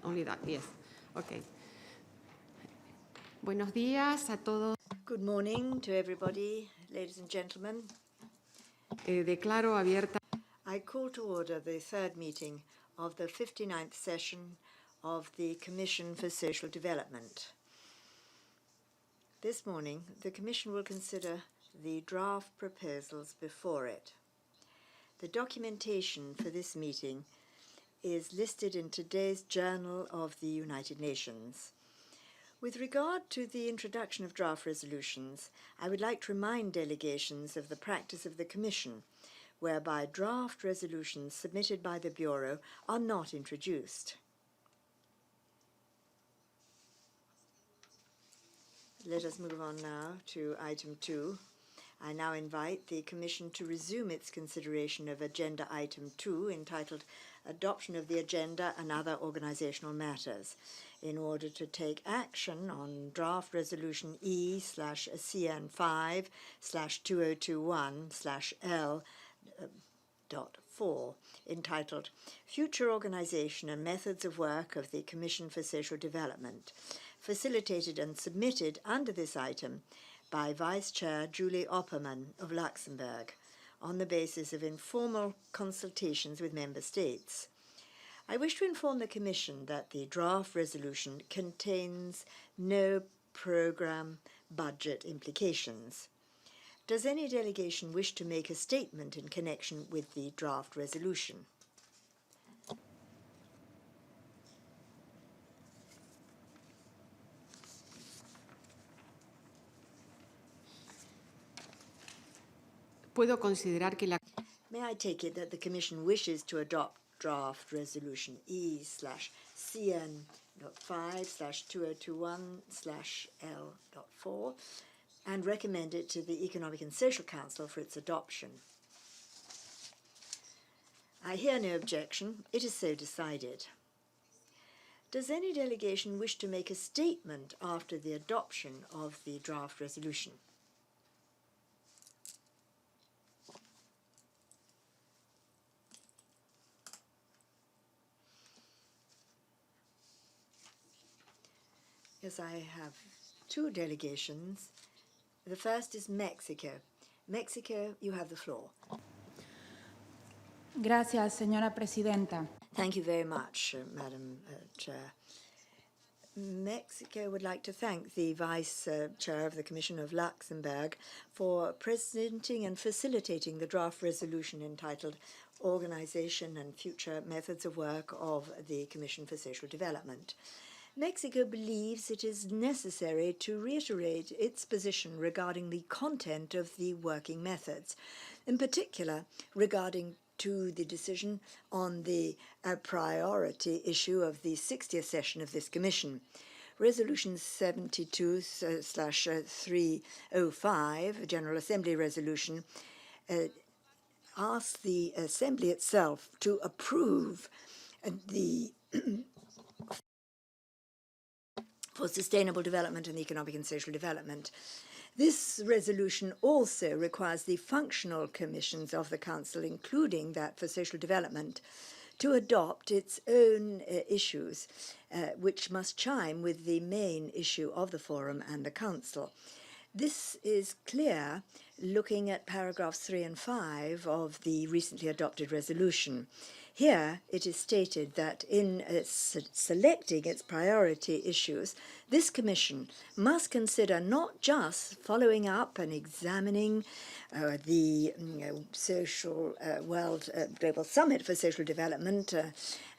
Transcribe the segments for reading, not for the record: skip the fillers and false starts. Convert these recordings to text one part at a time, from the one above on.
Only that, yes. Okay. Buenos días a todos. Good morning to everybody, ladies and gentlemen. Declaro abierta. I call to order the third meeting of the 59th session of the Commission for Social Development. This morning, the Commission will consider the draft proposals before it. The documentation for this meeting is listed in today's Journal of the United Nations. With regard to the introduction of draft resolutions, I would like to remind delegations of the practice of the Commission, whereby draft resolutions submitted by the Bureau are not introduced. Let us move on now to item 2. I now invite the Commission to resume its consideration of Agenda Item 2, entitled Adoption of the Agenda and Other Organizational Matters, in order to take action on Draft Resolution E/CN5/2021/L.4, entitled Future Organization and Methods of Work of the Commission for Social Development, facilitated and submitted under this item by Vice Chair Julie Opperman of Luxembourg, on the basis of informal consultations with Member States. I wish to inform the Commission that the draft resolution contains no program budget implications. Does any delegation wish to make a statement in connection with the draft resolution? Puedo considerar que la. May I take it that the Commission wishes to adopt draft resolution E/CN5/2021/L.4 and recommend it to the Economic and Social Council for its adoption? I hear no objection. It is so decided. Does any delegation wish to make a statement after the adoption of the draft resolution? Yes, I have two delegations. The first is Mexico. Mexico, you have the floor. Gracias, señora presidenta. Thank you very much, Madam Chair. Mexico would like to thank the Vice Chair of the Commission of Luxembourg for presenting and facilitating the draft resolution entitled Organization and Future Methods of Work of the Commission for Social Development. Mexico believes it is necessary to reiterate its position regarding the content of the working methods, in particular regarding to the decision on the priority issue of the 60th session of this Commission. Resolution 72/305, General Assembly Resolution, asks the Assembly itself to approve the for sustainable development and economic and social development. This resolution also requires the functional commissions of the Council, including that for social development, to adopt its own issues, which must chime with the main issue of the Forum and the Council. This is clear looking at paragraphs 3 and 5 of the recently adopted resolution. Here it is stated that in selecting its priority issues, this Commission must consider not just following up and examining the social World Global Summit for Social Development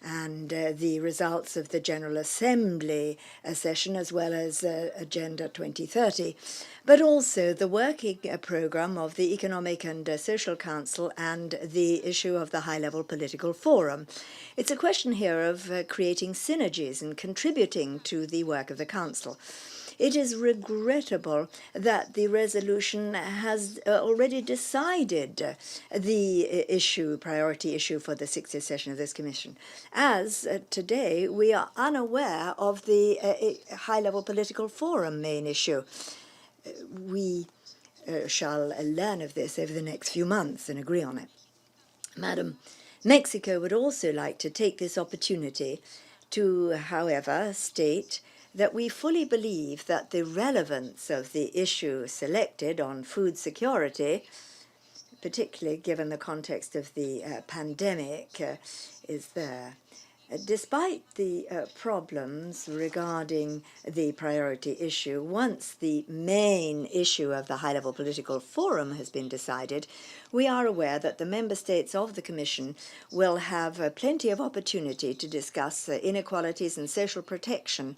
and the results of the General Assembly session, as well as Agenda 2030, but also the working programme of the Economic and Social Council and the issue of the High-Level Political Forum. It's a question here of creating synergies and contributing to the work of the Council. It is regrettable that the resolution has already decided the priority issue for the 60th session of this Commission, as today we are unaware of the High-Level Political Forum main issue. We shall learn of this over the next few months and agree on it. Madam, Mexico would also like to take this opportunity to, however, state that we fully believe that the relevance of the issue selected on food security, particularly given the context of the pandemic, is there. Despite the problems regarding the priority issue, once the main issue of the high-level political forum has been decided, we are aware that the member states of the Commission will have plenty of opportunity to discuss inequalities and social protection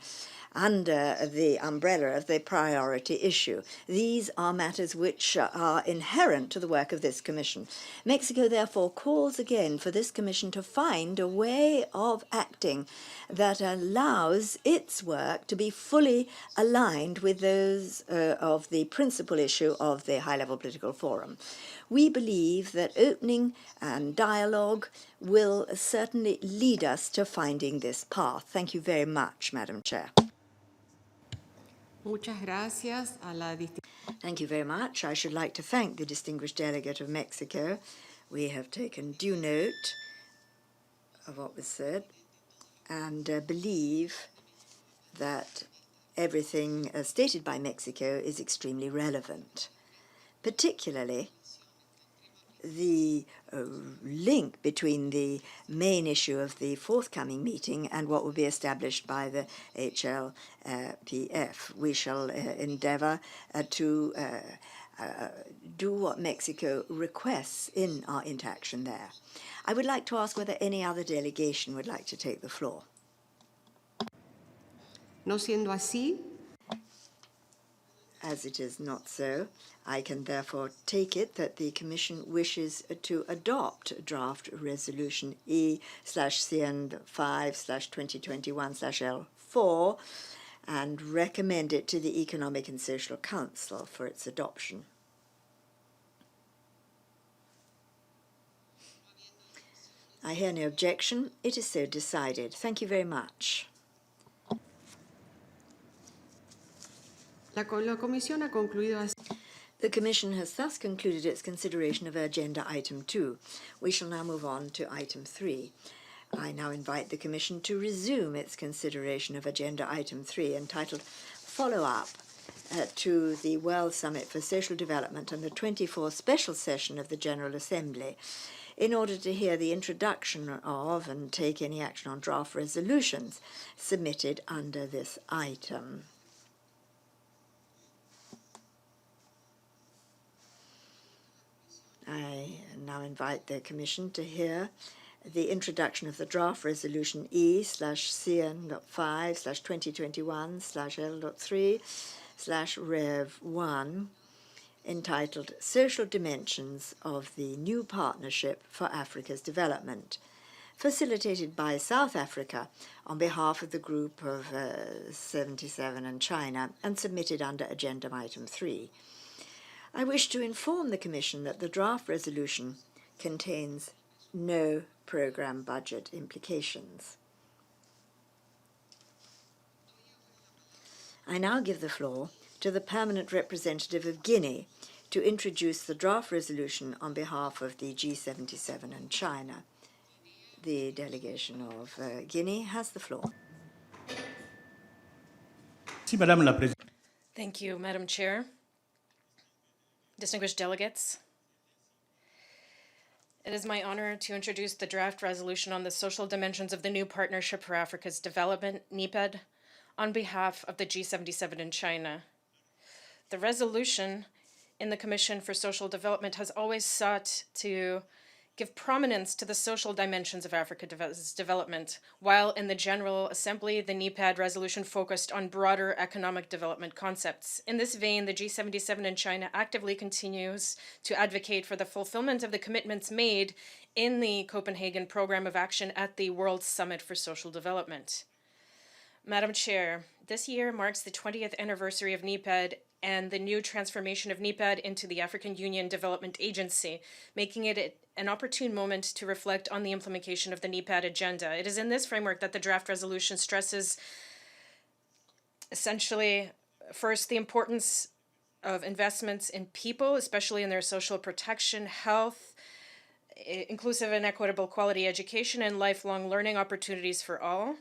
under the umbrella of the priority issue. These are matters which are inherent to the work of this Commission. Mexico therefore calls again for this Commission to find a way of acting that allows its work to be fully aligned with those of the principal issue of the high-level political forum. We believe that opening and dialogue will certainly lead us to finding this path. Thank you very much, Madam Chair. Muchas gracias a la Thank you very much. I should like to thank the distinguished delegate of Mexico. We have taken due note of what was said and believe that everything stated by Mexico is extremely relevant, particularly the link between the main issue of the forthcoming meeting and what will be established by the HLPF. We shall endeavor to do what Mexico requests in our interaction there. I would like to ask whether any other delegation would like to take the floor. No siendo así, As it is not so, I can therefore take it that the Commission wishes to adopt draft resolution E/CN5/2021/L4 and recommend it to the Economic and Social Council for its adoption. I hear no objection. It is so decided. Thank you very much. la Comisión ha concluido así. The Commission has thus concluded its consideration of Agenda Item 2. We shall now move on to Item 3. I now invite the Commission to resume its consideration of Agenda Item 3, entitled Follow-up to the World Summit for Social Development and the 24th Special Session of the General Assembly, in order to hear the introduction of and take any action on draft resolutions submitted under this item. I now invite the Commission to hear the introduction of the draft resolution E/CN.5/2021/L.3/Rev1 entitled Social Dimensions of the New Partnership for Africa's Development, facilitated by South Africa on behalf of the Group of 77 and China, and submitted under Agenda Item 3. I wish to inform the Commission that the draft resolution contains no program budget implications. I now give the floor to the permanent representative of Guinea to introduce the draft resolution on behalf of the G77 and China. The delegation of Guinea has the floor. Thank you, Madam Chair. Distinguished delegates, it is my honor to introduce the draft resolution on the social dimensions of the new Partnership for Africa's Development, NEPAD, on behalf of the G77 in China. The resolution in the Commission for Social Development has always sought to give prominence to the social dimensions of Africa's development, while in the General Assembly, the NEPAD resolution focused on broader economic development concepts. In this vein, the G77 in China actively continues to advocate for the fulfillment of the commitments made in the Copenhagen Programme of Action at the World Summit for Social Development. Madam Chair, this year marks the 20th anniversary of NEPAD and the new transformation of NEPAD into the African Union Development Agency, making it an opportune moment to reflect on the implementation of the NEPAD agenda. It is in this framework that the draft resolution stresses essentially, first, the importance of investments in people, especially in their social protection, health, inclusive and equitable quality education, and lifelong learning opportunities for all.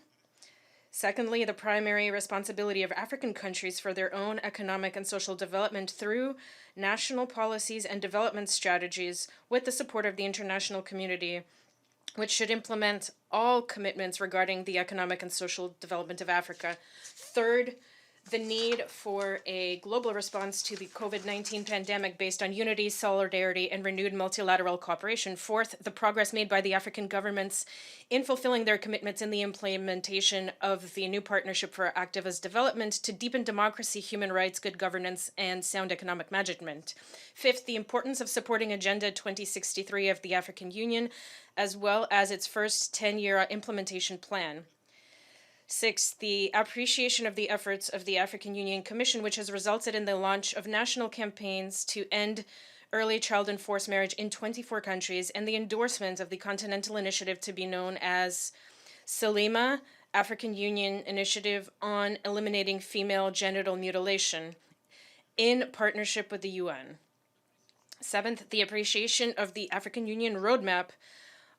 Secondly, the primary responsibility of African countries for their own economic and social development through national policies and development strategies with the support of the international community, which should implement all commitments regarding the economic and social development of Africa. Third, the need for a global response to the COVID-19 pandemic based on unity, solidarity, and renewed multilateral cooperation. Fourth, the progress made by the African governments in fulfilling their commitments in the implementation of the new Partnership for Activist Development to deepen democracy, human rights, good governance, and sound economic management. Fifth, the importance of supporting Agenda 2063 of the African Union, as well as its first 10-year implementation plan. Sixth, the appreciation of the efforts of the African Union Commission, which has resulted in the launch of national campaigns to end early child and forced marriage in 24 countries, and the endorsement of the Continental Initiative to be known as SELIMA, African Union Initiative on Eliminating Female Genital Mutilation, in partnership with the UN. Seventh, the appreciation of the African Union Roadmap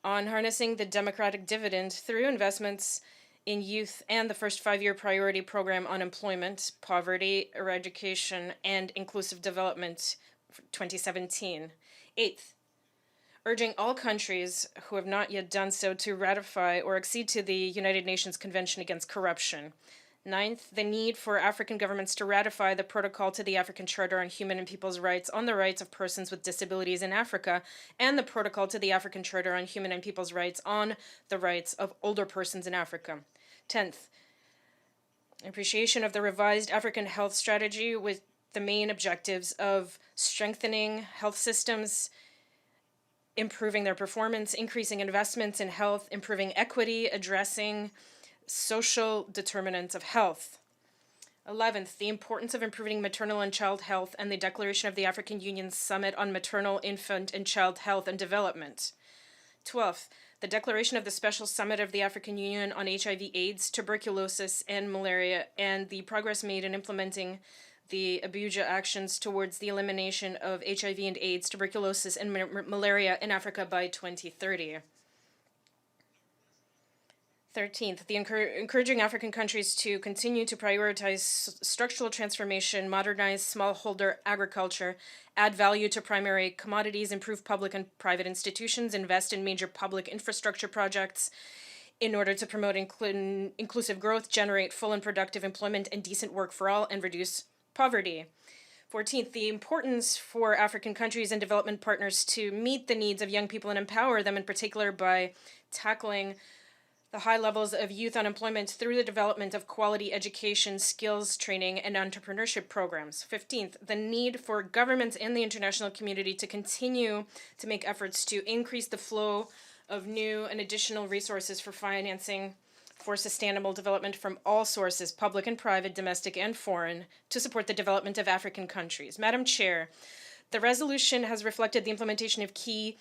on harnessing the democratic dividend through investments in youth and the first 5-year priority program on employment, poverty, eradication, and inclusive development for 2017. Eighth, urging all countries who have not yet done so to ratify or accede to the United Nations Convention Against Corruption. Ninth, the need for African governments to ratify the Protocol to the African Charter on Human and People's Rights on the Rights of Persons with Disabilities in Africa, and the Protocol to the African Charter on Human and People's Rights on the Rights of Older Persons in Africa. 10th, appreciation of the revised African health strategy with the main objectives of strengthening health systems, improving their performance, increasing investments in health, improving equity, addressing social determinants of health. 11th, the importance of improving maternal and child health and the declaration of the African Union Summit on Maternal, Infant, and Child Health and Development. 12th, the declaration of the Special Summit of the African Union on HIV/AIDS, tuberculosis, and malaria, and the progress made in implementing the Abuja actions towards the elimination of HIV and AIDS, tuberculosis, and malaria in Africa by 2030. 13th, the encouraging African countries to continue to prioritize structural transformation, modernize smallholder agriculture, add value to primary commodities, improve public and private institutions, invest in major public infrastructure projects in order to promote inclusive growth, generate full and productive employment and decent work for all, and reduce poverty. 14th, the importance for African countries and development partners to meet the needs of young people and empower them in particular by tackling the high levels of youth unemployment through the development of quality education, skills training, and entrepreneurship programs. 15th, the need for governments and the international community to continue to make efforts to increase the flow of new and additional resources for financing for sustainable development from all sources, public and private, domestic and foreign, to support the development of African countries. Madam Chair, the resolution has reflected the implementation of key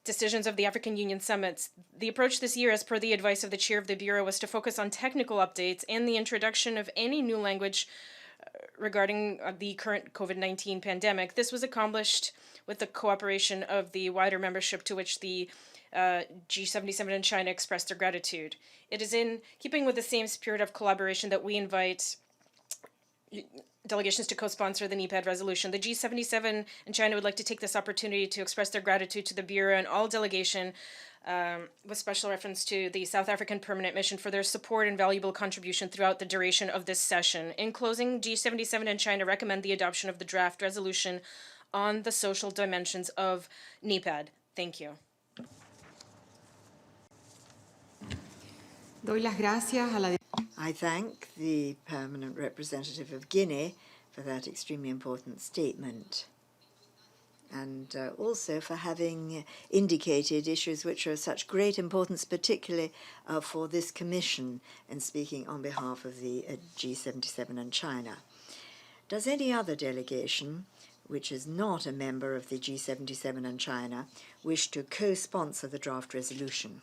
decisions of the African Union summits. The approach this year, as per the advice of the chair of the Bureau, was to focus on technical updates and the introduction of any new language regarding the current COVID-19 pandemic. This was accomplished with the cooperation of the wider membership to which the G77 and China expressed their gratitude. It is in keeping with the same spirit of collaboration that we invite delegations to co-sponsor the NEPAD resolution. The G77 and China would like to take this opportunity to express their gratitude to the Bureau and all delegation, with special reference to the South African Permanent Mission, for their support and valuable contribution throughout the duration of this session. In closing, G77 and China recommend the adoption of the draft resolution on the social dimensions of NEPAD. Thank you. Doy las gracias a la I thank the permanent representative of Guinea for that extremely important statement, and also for having indicated issues which are of such great importance, particularly for this commission, and speaking on behalf of the G77 and China. Does any other delegation, which is not a member of the G77 and China, wish to co-sponsor the draft resolution?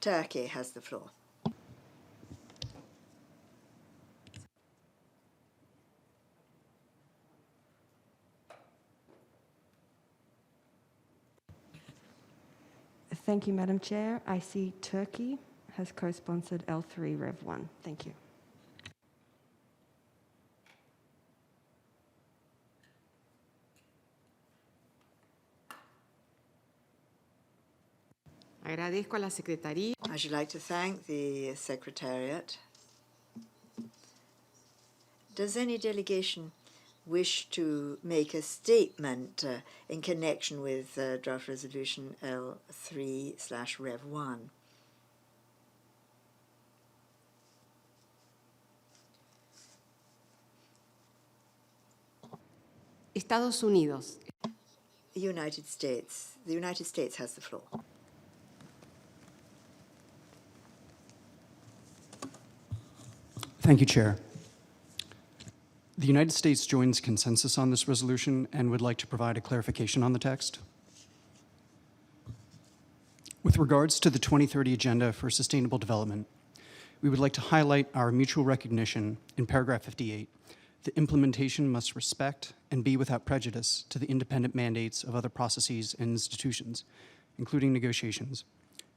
Turkey has the floor. Thank you, Madam Chair. I see Turkey has co-sponsored L3 Rev 1. Thank you. Agradezco a la Secretaría. I should like to thank the Secretariat. Does any delegation wish to make a statement in connection with draft resolution L3/Rev 1? Estados Unidos. The United States. The United States has the floor. Thank you, Chair. The United States joins consensus on this resolution and would like to provide a clarification on the text. With regards to the 2030 Agenda for Sustainable Development, we would like to highlight our mutual recognition in paragraph 58. The implementation must respect and be without prejudice to the independent mandates of other processes and institutions, including negotiations,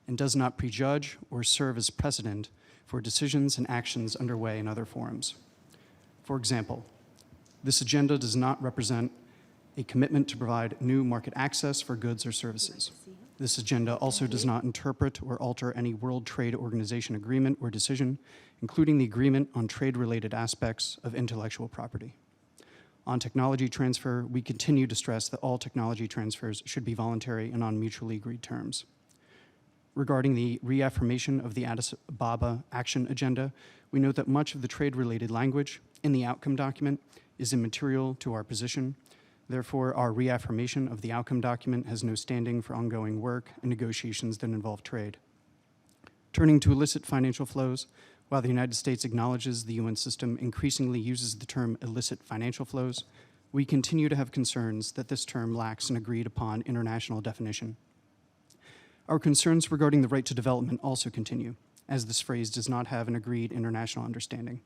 and does not prejudge or serve as precedent for decisions and actions underway in other forums. For example, this agenda does not represent a commitment to provide new market access for goods or services. This agenda also does not interpret or alter any World Trade Organization agreement or decision, including the agreement on trade-related aspects of intellectual property. On technology transfer, we continue to stress that all technology transfers should be voluntary and on mutually agreed terms. Regarding the reaffirmation of the Addis Ababa Action Agenda, we note that much of the trade-related language in the outcome document is immaterial to our position. Therefore, our reaffirmation of the outcome document has no standing for ongoing work and negotiations that involve trade. Turning to illicit financial flows, while the United States acknowledges the UN system increasingly uses the term illicit financial flows, we continue to have concerns that this term lacks an agreed-upon international definition. Our concerns regarding the right to development also continue, as this phrase does not have an agreed international understanding.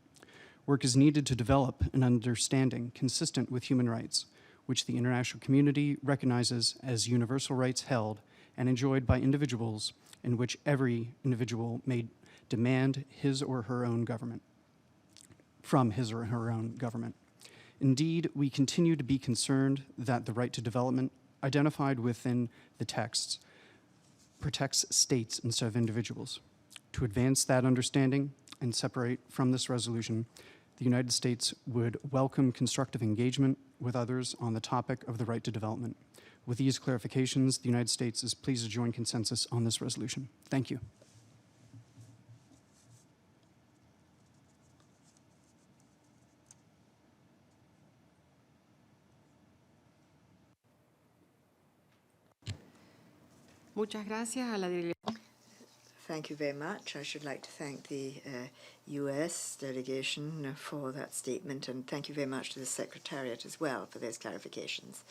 Work is needed to develop an understanding consistent with human rights, which the international community recognizes as universal rights held and enjoyed by individuals, in which every individual may demand his or her own government, from his or her own government. Indeed, we continue to be concerned that the right to development identified within the texts protects states instead of individuals. To advance that understanding and separate from this resolution, the United States would welcome constructive engagement with others on the topic of the right to development. With these clarifications, the United States is pleased to join consensus on this resolution. Thank you. Muchas gracias a la delegación. Thank you very much. I should like to thank the US delegation for that statement, and thank you very much to the Secretariat as well for those clarifications.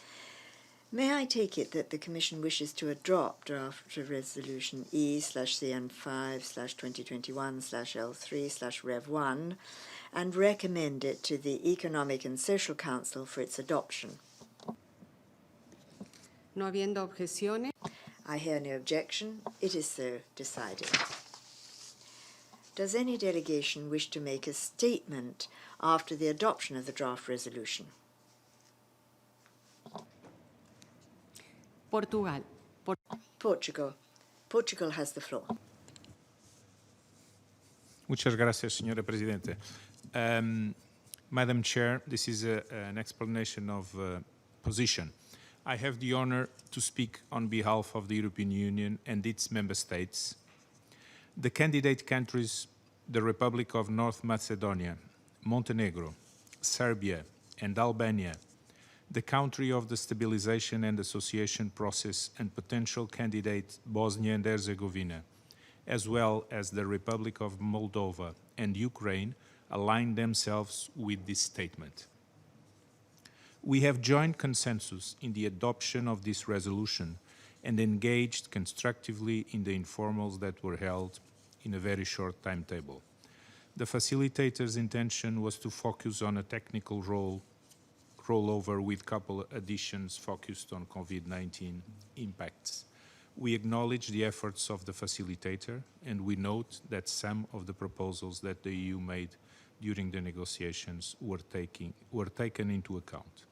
May I take it that the Commission wishes to adopt draft resolution E/CN5/2021/L3/Rev 1 and recommend it to the Economic and Social Council for its adoption? No habiendo objeciones. I hear no objection. It is so decided. Does any delegation wish to make a statement after the adoption of the draft resolution? Portugal. Portugal. Portugal has the floor. Muchas gracias, señora Presidente. Madam Chair, this is an explanation of position. I have the honor to speak on behalf of the European Union and its member states. The candidate countries, the Republic of North Macedonia, Montenegro, Serbia, and Albania, the country of the stabilization and association process and potential candidate Bosnia and Herzegovina, as well as the Republic of Moldova and Ukraine, align themselves with this statement. We have joined consensus in the adoption of this resolution and engaged constructively in the informals that were held in a very short timetable. The facilitator's intention was to focus on a technical rollover with couple additions focused on COVID-19 impacts. We acknowledge the efforts of the facilitator, and we note that some of the proposals that the EU made during the negotiations were taken into account.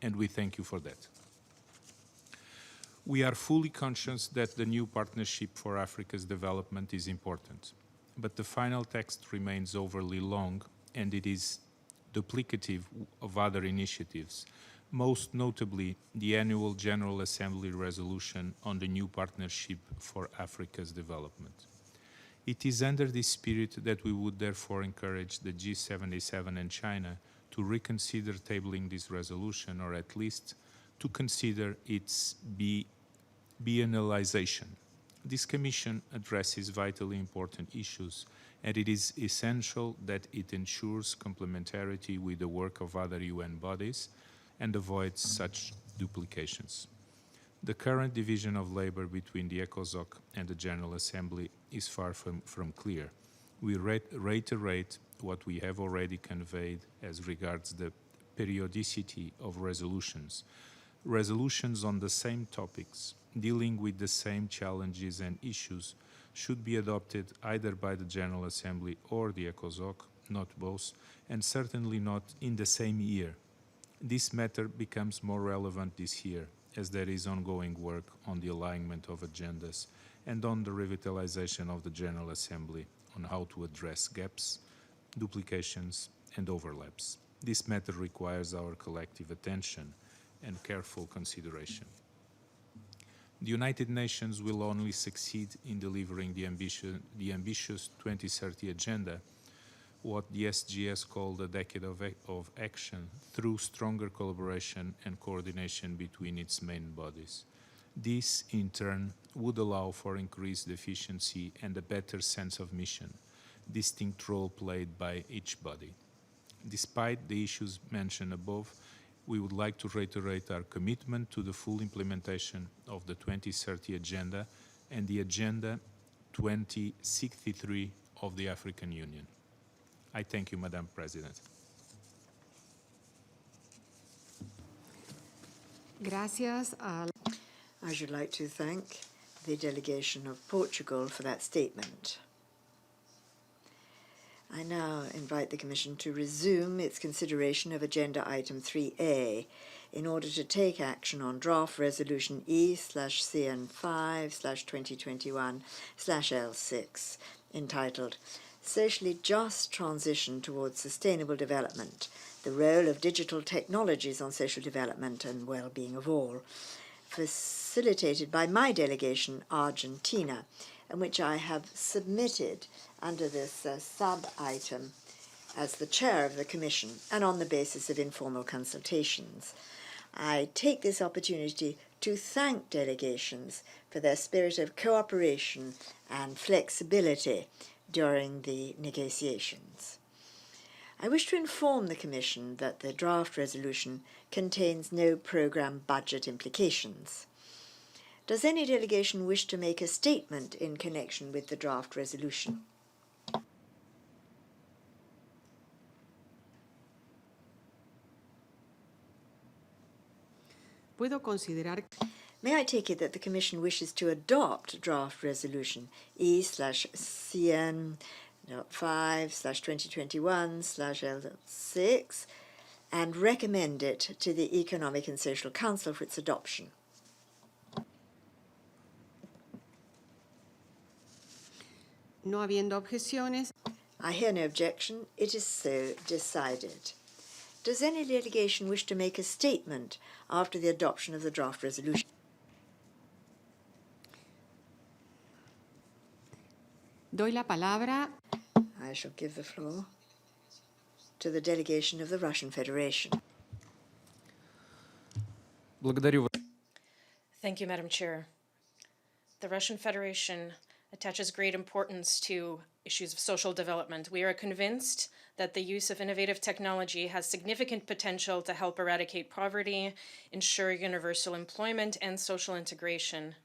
And we thank you for that. We are fully conscious that the new Partnership for Africa's Development is important, but the final text remains overly long and it is duplicative of other initiatives, most notably the annual General Assembly resolution on the new Partnership for Africa's Development. It is under this spirit that we would therefore encourage the G77 and China to reconsider tabling this resolution, or at least to consider its biennialization. This Commission addresses vitally important issues, and it is essential that it ensures complementarity with the work of other UN bodies and avoids such duplications. The current division of labor between the ECOSOC and the General Assembly is far from clear. We reiterate what we have already conveyed as regards the periodicity of resolutions. Resolutions on the same topics, dealing with the same challenges and issues, should be adopted either by the General Assembly or the ECOSOC, not both, and certainly not in the same year. This matter becomes more relevant this year, as there is ongoing work on the alignment of agendas and on the revitalization of the General Assembly on how to address gaps, duplications, and overlaps. This matter requires our collective attention and careful consideration. The United Nations will only succeed in delivering the ambitious 2030 agenda, what the SGS called a decade of action, through stronger collaboration and coordination between its main bodies. This, in turn, would allow for increased efficiency and a better sense of mission, distinct role played by each body. Despite the issues mentioned above, we would like to reiterate our commitment to the full implementation of the 2030 Agenda and the Agenda 2063 of the African Union. I thank you, Madam President. Gracias. I should like to thank the delegation of Portugal for that statement. I now invite the Commission to resume its consideration of Agenda Item 3A in order to take action on Draft Resolution E/CN5/2021/L6, entitled Socially Just Transition Towards Sustainable Development, the Role of Digital Technologies on Social Development and Well-Being of All, facilitated by my delegation, Argentina, and which I have submitted under this sub-item as the chair of the Commission and on the basis of informal consultations. I take this opportunity to thank delegations for their spirit of cooperation and flexibility during the negotiations. I wish to inform the Commission that the draft resolution contains no programme budget implications. Does any delegation wish to make a statement in connection with the draft resolution? ¿Puedo considerar May I take it that the Commission wishes to adopt draft resolution E/CN.5/2021/L6 and recommend it to the Economic and Social Council for its adoption? no habiendo objeciones? I hear no objection. It is so decided. Does any delegation wish to make a statement after the adoption of the draft resolution? Doy la palabra I shall give the floor to the delegation of the Russian Federation. Thank you, Madam Chair. The Russian Federation attaches great importance to issues of social development. We are convinced that the use of innovative technology has significant potential to help eradicate poverty, ensure universal employment, and social integration.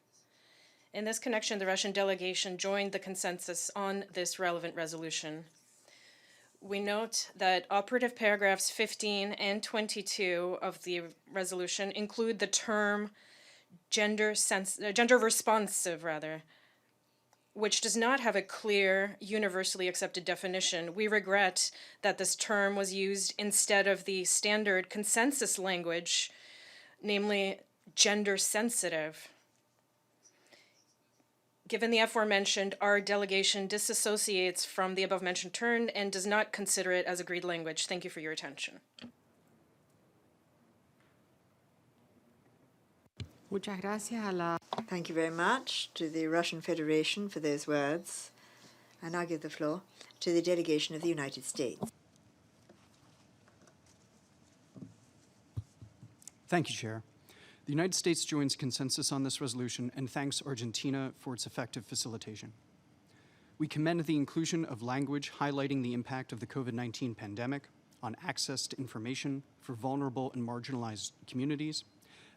In this connection, the Russian delegation joined the consensus on this relevant resolution. We note that operative paragraphs 15 and 22 of the resolution include the term gender responsive, which does not have a clear, universally accepted definition. We regret that this term was used instead of the standard consensus language, namely gender sensitive. Given the aforementioned, our delegation disassociates from the above-mentioned term and does not consider it as agreed language. Thank you for your attention. Muchas gracias a la Thank you very much to the Russian Federation for those words. I now give the floor to the delegation of the United States. Thank you, Chair. The United States joins consensus on this resolution and thanks Argentina for its effective facilitation. We commend the inclusion of language highlighting the impact of the COVID-19 pandemic on access to information for vulnerable and marginalized communities,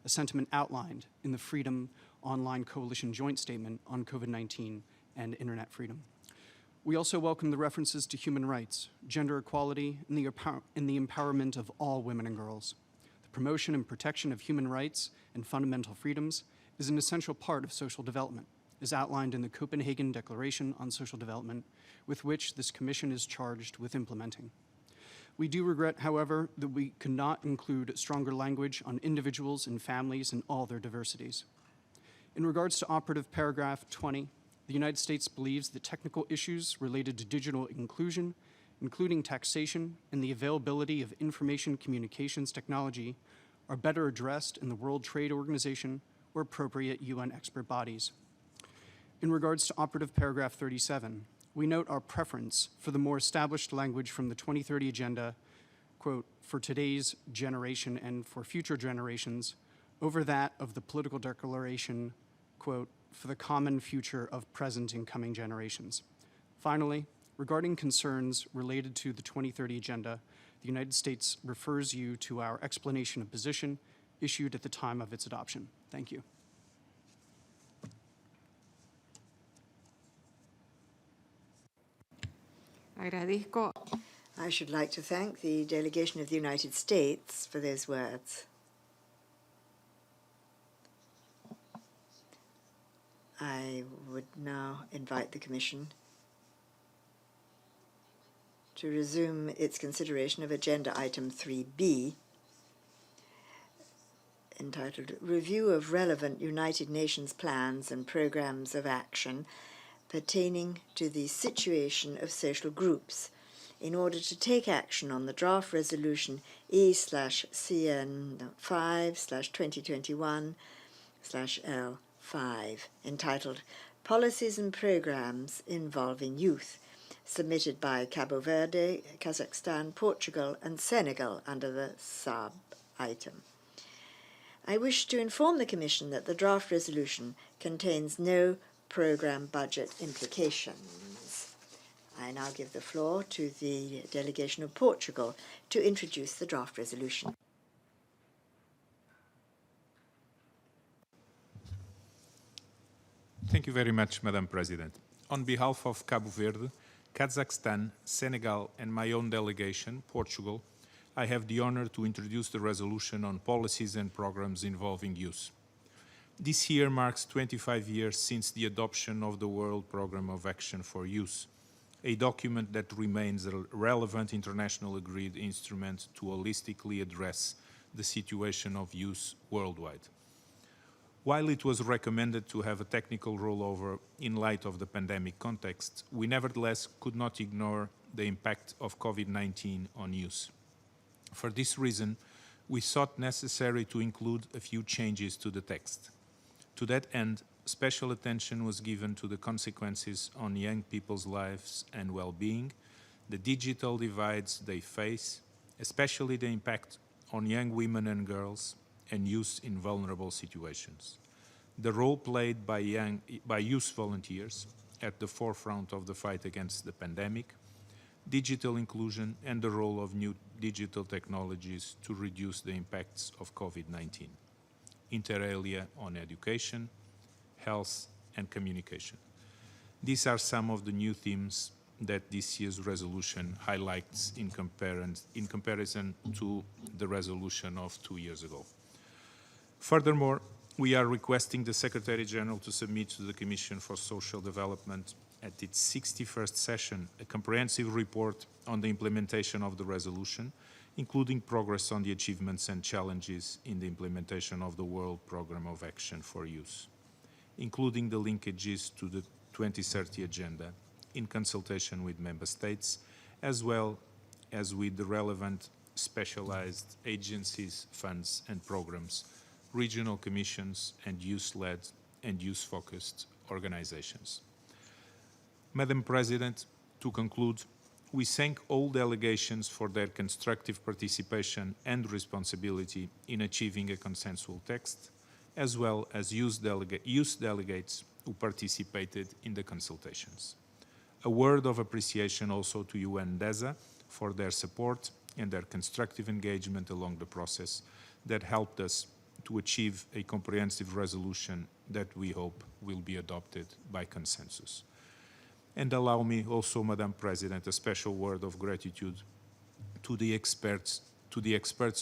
a sentiment outlined in the Freedom Online Coalition Joint Statement on COVID-19 and Internet freedom. We also welcome the references to human rights, gender equality, and the empowerment of all women and girls. The promotion and protection of human rights and fundamental freedoms is an essential part of social development, as outlined in the Copenhagen Declaration on Social Development, with which this Commission is charged with implementing. We do regret, however, that we could not include stronger language on individuals and families and all their diversities. In regards to operative paragraph 20, the United States believes that technical issues related to digital inclusion, including taxation and the availability of information communications technology, are better addressed in the World Trade Organization or appropriate UN expert bodies. In regards to operative paragraph 37, we note our preference for the more established language from the 2030 Agenda, quote, for today's generation and for future generations, over that of the political declaration, quote, for the common future of present and coming generations. Finally, regarding concerns related to the 2030 Agenda, the United States refers you to our explanation of position issued at the time of its adoption. Thank you. agradezco I should like to thank the delegation of the United States for those words. I would now invite the Commission to resume its consideration of Agenda Item 3B, entitled Review of Relevant United Nations Plans and Programs of Action Pertaining to the Situation of Social Groups, in order to take action on the draft resolution E/CN5/2021/L5, entitled Policies and Programs Involving Youth, submitted by Cabo Verde, Kazakhstan, Portugal, and Senegal under the sub-item. I wish to inform the Commission that the draft resolution contains no program budget implications. I now give the floor to the delegation of Portugal to introduce the draft resolution. Thank you very much, Madam President. On behalf of Cabo Verde, Kazakhstan, Senegal, and my own delegation, Portugal, I have the honor to introduce the resolution on policies and programs involving youth. This year marks 25 years since the adoption of the World Programme of Action for Youth, a document that remains a relevant international agreed instrument to holistically address the situation of youth worldwide. While it was recommended to have a technical rollover in light of the pandemic context, we nevertheless could not ignore the impact of COVID-19 on youth. For this reason, we thought necessary to include a few changes to the text. To that end, special attention was given to the consequences on young people's lives and well-being, the digital divides they face, especially the impact on young women and girls and youth in vulnerable situations, the role played by youth volunteers at the forefront of the fight against the pandemic, digital inclusion, and the role of new digital technologies to reduce the impacts of COVID-19, inter alia on education, health, and communication. These are some of the new themes that this year's resolution highlights in comparison to the resolution of 2 years ago. Furthermore, we are requesting the Secretary General to submit to the Commission for Social Development at its 61st session a comprehensive report on the implementation of the resolution, including progress on the achievements and challenges in the implementation of the World Programme of Action for Youth, including the linkages to the 2030 Agenda in consultation with Member States, as well as with the relevant specialized agencies, funds and programs, regional commissions and youth-led and youth-focused organizations. Madam President, to conclude, we thank all delegations for their constructive participation and responsibility in achieving a consensual text, as well as youth delegates who participated in the consultations. A word of appreciation also to UN DESA for their support and their constructive engagement along the process that helped us to achieve a comprehensive resolution that we hope will be adopted by consensus. And allow me also, Madam President, a special word of gratitude to the experts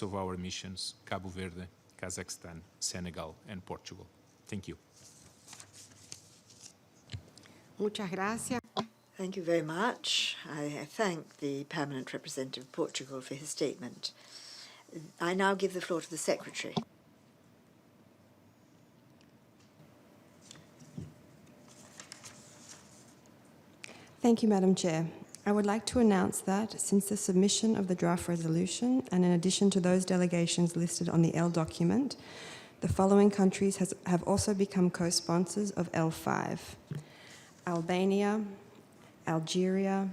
of our missions, Cabo Verde, Kazakhstan, Senegal, and Portugal. Thank you. Muchas gracias. Thank you very much. I thank the Permanent Representative of Portugal for his statement. I now give the floor to the Secretary. Thank you, Madam Chair. I would like to announce that since the submission of the draft resolution, and in addition to those delegations listed on the L document, the following countries have also become co-sponsors of L5: Albania, Algeria,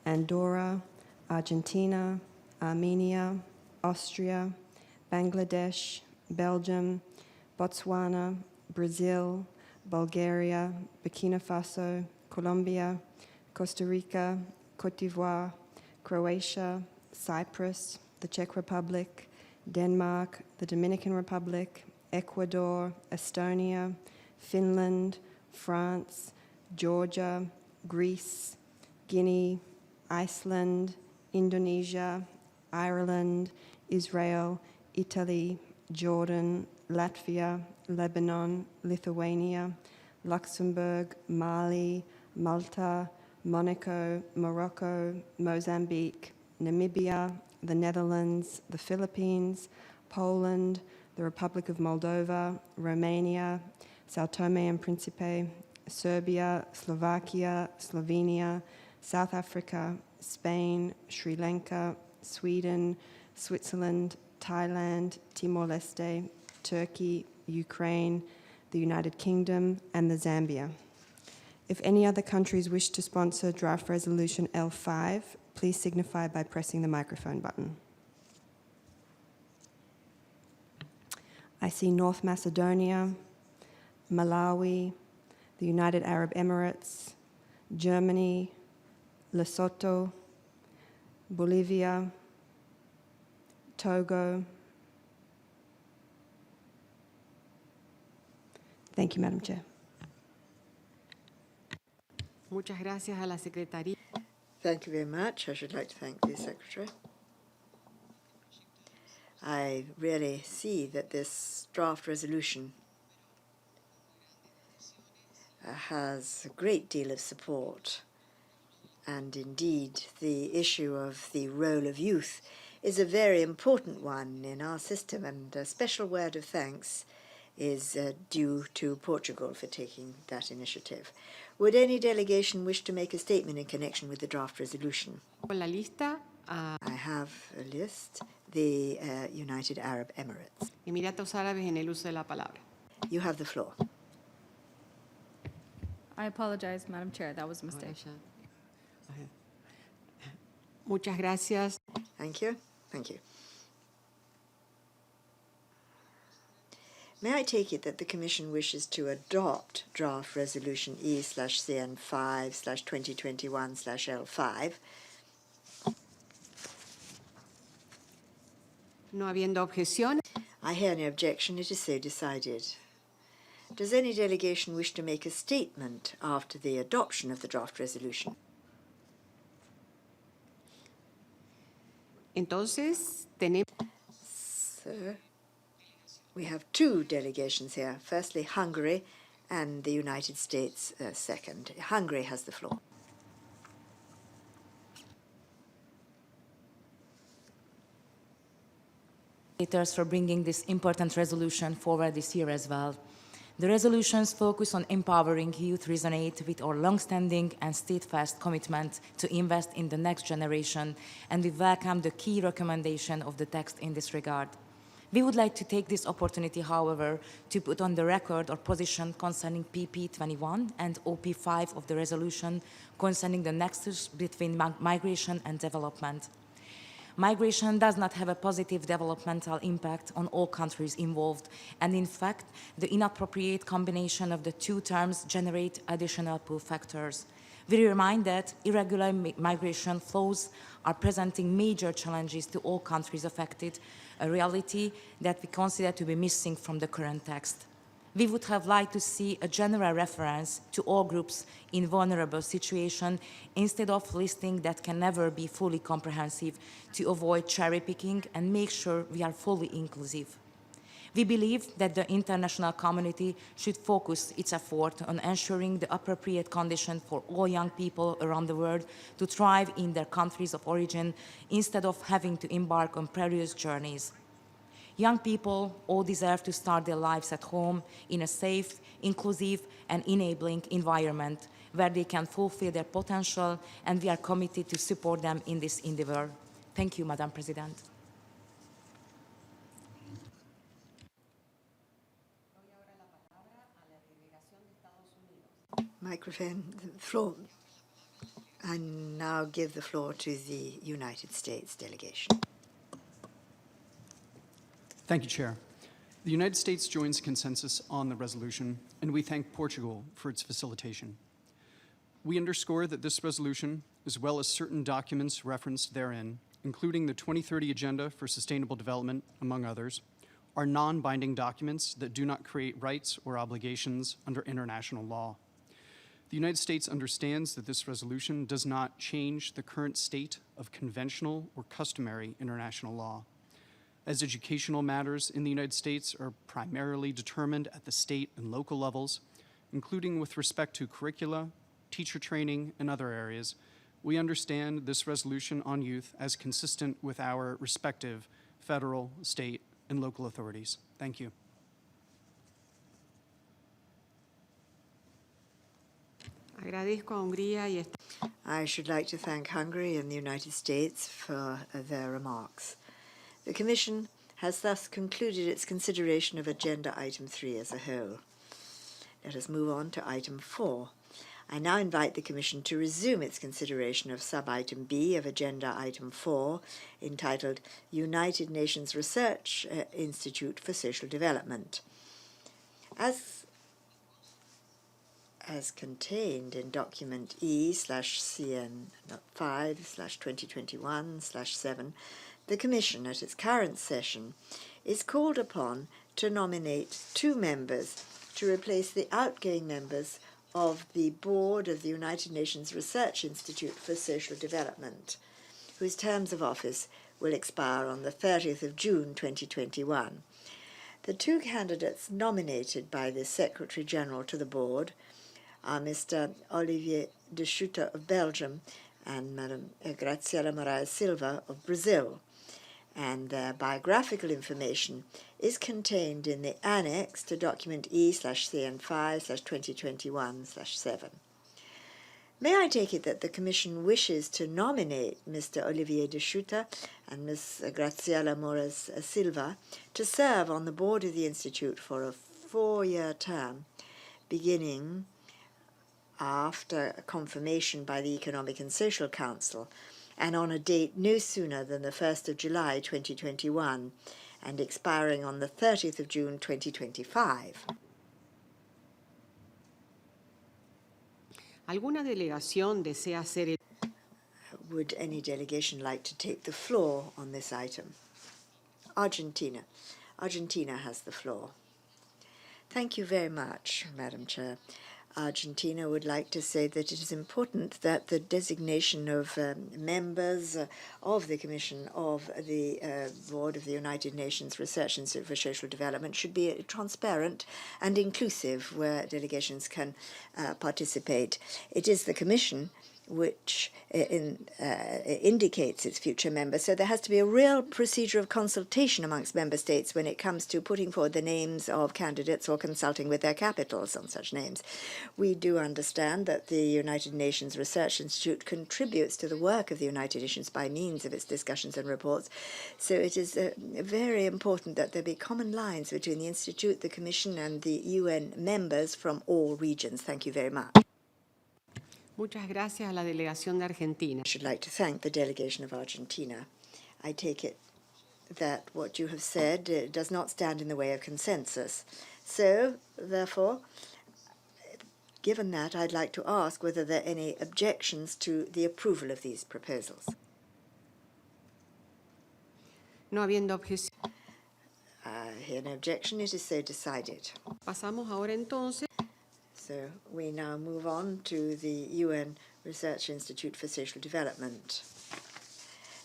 Andorra, Argentina, Armenia, Austria, Bangladesh, Belgium, Botswana, Brazil, Bulgaria, Burkina Faso, Colombia, Costa Rica, Cote d'Ivoire, Croatia, Cyprus, the Czech Republic, Denmark, the Dominican Republic, Ecuador, Estonia, Finland, France, Georgia, Greece, Guinea, Iceland, Indonesia, Ireland, Israel, Italy, Jordan, Latvia, Lebanon, Lithuania, Luxembourg, Mali, Malta, Monaco, Morocco, Mozambique, Namibia, the Netherlands, the Philippines, Poland, the Republic of Moldova, Romania, Sao Tome and Principe, Serbia, Slovakia, Slovenia, South Africa, Spain, Sri Lanka, Sweden, Switzerland, Thailand, Timor-Leste, Turkey, Ukraine, the United Kingdom, and the Zambia. If any other countries wish to sponsor draft resolution L5, please signify by pressing the microphone button. I see North Macedonia, Malawi, the United Arab Emirates, Germany, Lesotho, Bolivia, Togo. Thank you, Madam Chair. Muchas gracias a la Secretaría. Thank you very much. I should like to thank the Secretary. I really see that this draft resolution has a great deal of support, and indeed the issue of the role of youth is a very important one in our system, and a special word of thanks is due to Portugal for taking that initiative. Would any delegation wish to make a statement in connection with the draft resolution? Con la lista, I have a list. The United Arab Emirates. Emiratos Árabes en el uso de la palabra. You have the floor. I apologize, Madam Chair. That was a mistake. Muchas gracias. Thank you. Thank you. May I take it that the Commission wishes to adopt draft resolution E/CN5/2021/L5? No habiendo objeciones, I hear no objection. It is so decided. Does any delegation wish to make a statement after the adoption of the draft resolution? entonces tenemos Sir, We have two delegations here. Firstly, Hungary and the United States second. Hungary has the floor. For bringing this important resolution forward this year as well. The resolutions focus on empowering youth resonate with our long-standing and steadfast commitment to invest in the next generation, and we welcome the key recommendation of the text in this regard. We would like to take this opportunity, however, to put on the record our position concerning PP21 and OP5 of the resolution concerning the nexus between migration and development. Migration does not have a positive developmental impact on all countries involved, and in fact, the inappropriate combination of the two terms generate additional pull factors. We remind that irregular migration flows are presenting major challenges to all countries affected, a reality that we consider to be missing from the current text. We would have liked to see a general reference to all groups in vulnerable situations instead of listing that can never be fully comprehensive to avoid cherry picking and make sure we are fully inclusive. We believe that the international community should focus its effort on ensuring the appropriate conditions for all young people around the world to thrive in their countries of origin instead of having to embark on perilous journeys. Young people all deserve to start their lives at home in a safe, inclusive, and enabling environment where they can fulfill their potential, and we are committed to support them in this endeavor. Thank you, Madam President. Microphone, the floor. I now give the floor to the United States delegation. Thank you, Chair. The United States joins consensus on the resolution, and we thank Portugal for its facilitation. We underscore that this resolution, as well as certain documents referenced therein, including the 2030 Agenda for Sustainable Development, among others, are non-binding documents that do not create rights or obligations under international law. The United States understands that this resolution does not change the current state of conventional or customary international law, as educational matters in the United States are primarily determined at the state and local levels, including with respect to curricula, teacher training, and other areas. We understand this resolution on youth as consistent with our respective federal, state, and local authorities. Thank you. Agradezco a Hungría y I should like to thank Hungary and the United States for their remarks. The Commission has thus concluded its consideration of Agenda Item 3 as a whole. Let us move on to Item 4. I now invite the Commission to resume its consideration of Sub-Item B of Agenda Item 4, entitled United Nations Research Institute for Social Development. As contained in document E/CN5/2021/7, the Commission, at its current session, is called upon to nominate 2 members to replace the outgoing members of the Board of the United Nations Research Institute for Social Development, whose terms of office will expire on the 30th of June 2021. The 2 candidates nominated by the Secretary General to the Board are Mr. Olivier de Schutter of Belgium and Madam Graziela Moraes Silva of Brazil, and their biographical information is contained in the annex to document E/CN5/2021/7. May I take it that the Commission wishes to nominate Mr. Olivier de Schutter and Ms. Graziela Moraes Silva to serve on the board of the Institute for a 4-year term, beginning after confirmation by the Economic and Social Council, and on a date no sooner than the 1st of July 2021 and expiring on the 30th of June 2025. ¿Alguna delegación desea hacer Would any delegation like to take the floor on this item? Argentina. Argentina has the floor. Thank you very much, Madam Chair. Argentina would like to say that it is important that the designation of members of the Commission of the Board of the United Nations Research Institute for Social Development should be transparent and inclusive, where delegations can participate. It is the Commission which indicates its future members. So there has to be a real procedure of consultation amongst member states when it comes to putting forward the names of candidates or consulting with their capitals on such names. We do understand that the United Nations Research Institute contributes to the work of the United Nations by means of its discussions and reports. So it is very important that there be common lines between the Institute, the Commission, and the UN members from all regions. Thank you very much. Muchas gracias a la delegación de Argentina. I should like to thank the delegation of Argentina. I take it that what you have said does not stand in the way of consensus. So, therefore, given that, I'd like to ask whether there are any objections to the approval of these proposals. No habiendo objeción, I hear no objection. It is so decided. pasamos ahora entonces So we now move on to the UN Research Institute for Social Development.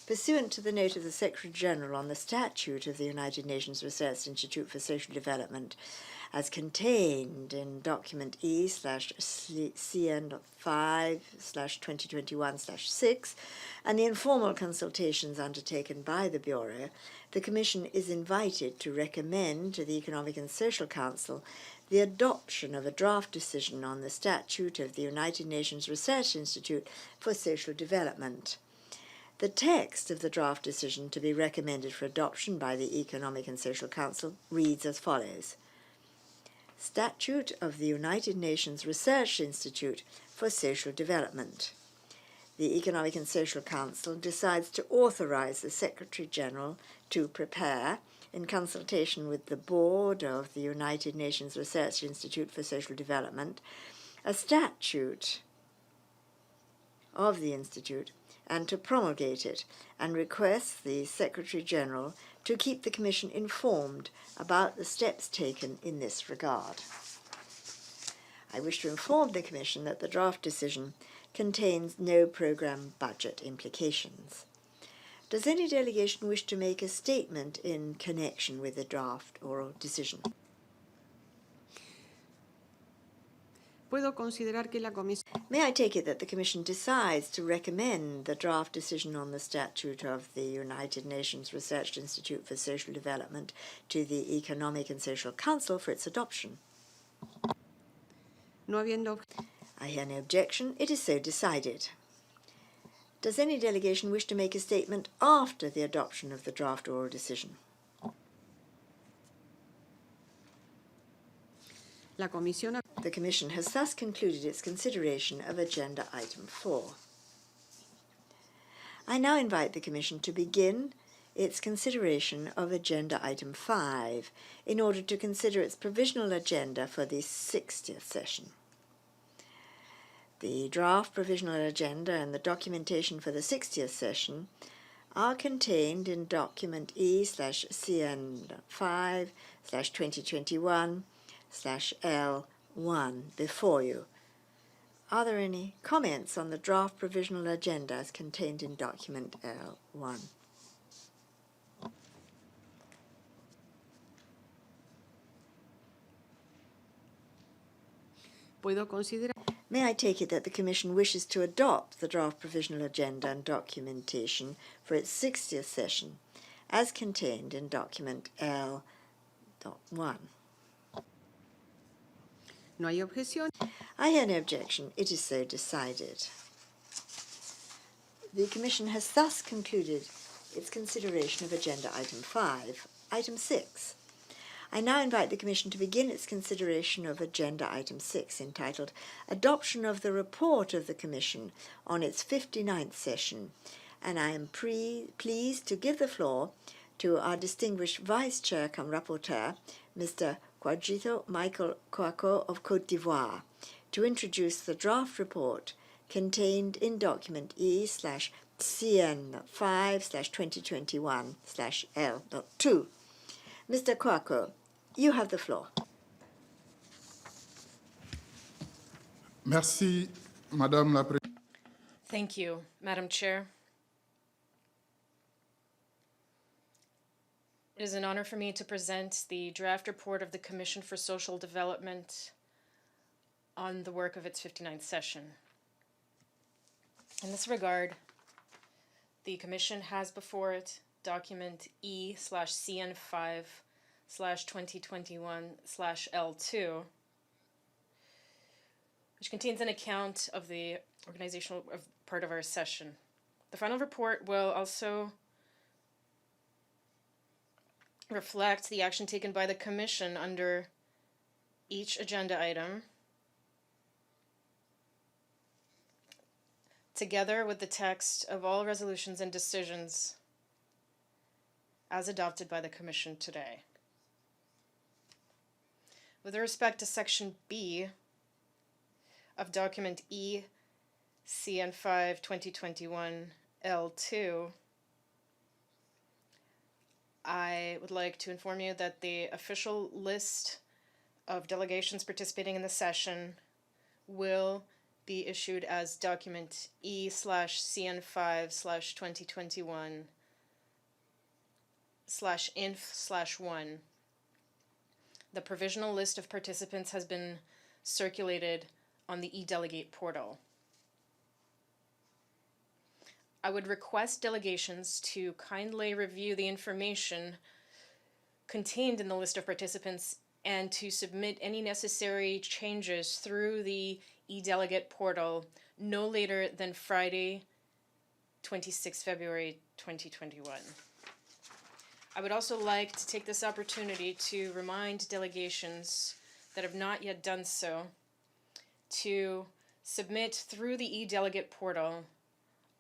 Pursuant to the note of the Secretary-General on the Statute of the United Nations Research Institute for Social Development, as contained in document E/CN5/2021/6, and the informal consultations undertaken by the Bureau, the Commission is invited to recommend to the Economic and Social Council the adoption of a draft decision on the Statute of the United Nations Research Institute for Social Development. The text of the draft decision to be recommended for adoption by the Economic and Social Council reads as follows. Statute of the United Nations Research Institute for Social Development. The Economic and Social Council decides to authorize the Secretary-General to prepare, in consultation with the Board of the United Nations Research Institute for Social Development, a statute of the Institute and to promulgate it, and requests the Secretary-General to keep the Commission informed about the steps taken in this regard. I wish to inform the Commission that the draft decision contains no program budget implications. Does any delegation wish to make a statement in connection with the draft oral decision? puedo considerar que la Comisión May I take it that the Commission decides to recommend the draft decision on the statute of the United Nations Research Institute for Social Development to the Economic and Social Council for its adoption? no habiendo I hear no objection. It is so decided. Does any delegation wish to make a statement after the adoption of the draft oral decision? la Comisión The Commission has thus concluded its consideration of Agenda Item 4. I now invite the Commission to begin its consideration of Agenda Item 5 in order to consider its provisional agenda for the 60th session. The draft provisional agenda and the documentation for the 60th session are contained in document E/CN5/2021/L1 before you. Are there any comments on the draft provisional agenda as contained in document L1? puedo considerar May I take it that the Commission wishes to adopt the draft provisional agenda and documentation for its 60th session, as contained in document L.1? no hay objeción, I hear no objection. It is so decided. The Commission has thus concluded its consideration of Agenda Item 5. Item 6. I now invite the Commission to begin its consideration of Agenda Item 6, entitled Adoption of the Report of the Commission on its 59th session, and I am pleased to give the floor to our distinguished Vice Chair cum Rapporteur, Mr. Kwadjito Michael Kouako of Côte d'Ivoire, to introduce the draft report contained in document E/CN5/2021/L.2. Mr. Kouako, you have the floor. Merci, Madame la Présidente. Thank you, Madam Chair. It is an honor for me to present the draft report of the Commission for Social Development on the work of its 59th session. In this regard, the Commission has before it document E/CN5/2021/L2, which contains an account of the organizational part of our session. The final report will also reflect the action taken by the Commission under each agenda item, together with the text of all resolutions and decisions as adopted by the Commission today. With respect to Section B of document E/CN5/2021/L2, I would like to inform you that the official list of delegations participating in the session will be issued as document E/CN5/2021/INF/1. The provisional list of participants has been circulated on the e-delegate portal. I would request delegations to kindly review the information contained in the list of participants and to submit any necessary changes through the e-delegate portal no later than Friday, 26 February 2021. I would also like to take this opportunity to remind delegations that have not yet done so to submit through the e-delegate portal,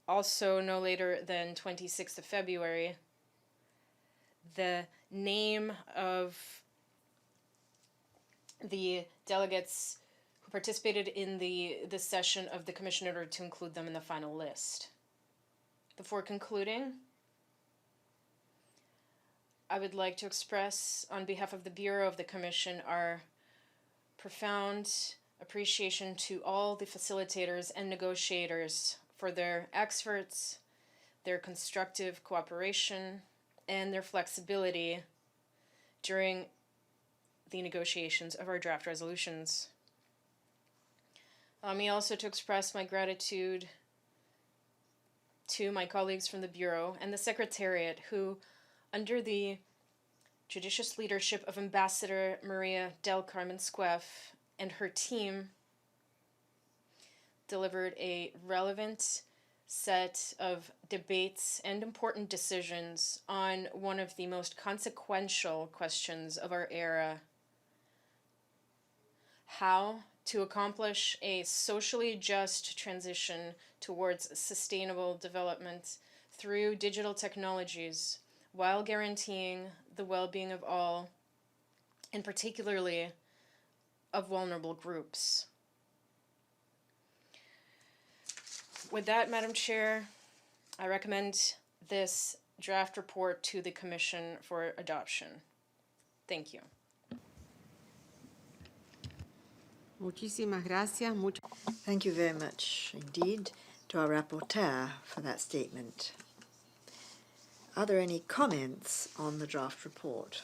also no later than 26th of February, the name of the delegates who participated in the session of the Commission in order to include them in the final list. Before concluding, I would like to express on behalf of the Bureau of the Commission our profound appreciation to all the facilitators and negotiators for their efforts, their constructive cooperation, and their flexibility during the negotiations of our draft resolutions. Allow me also to express my gratitude to my colleagues from the Bureau and the Secretariat who, under the judicious leadership of Ambassador Maria del Carmen Squef and her team, delivered a relevant set of debates and important decisions on one of the most consequential questions of our era: how to accomplish a socially just transition towards sustainable development through digital technologies while guaranteeing the well-being of all, and particularly of vulnerable groups. With that, Madam Chair, I recommend this draft report to the Commission for adoption. Thank you. Muchísimas gracias. Thank you very much indeed to our rapporteur for that statement. Are there any comments on the draft report?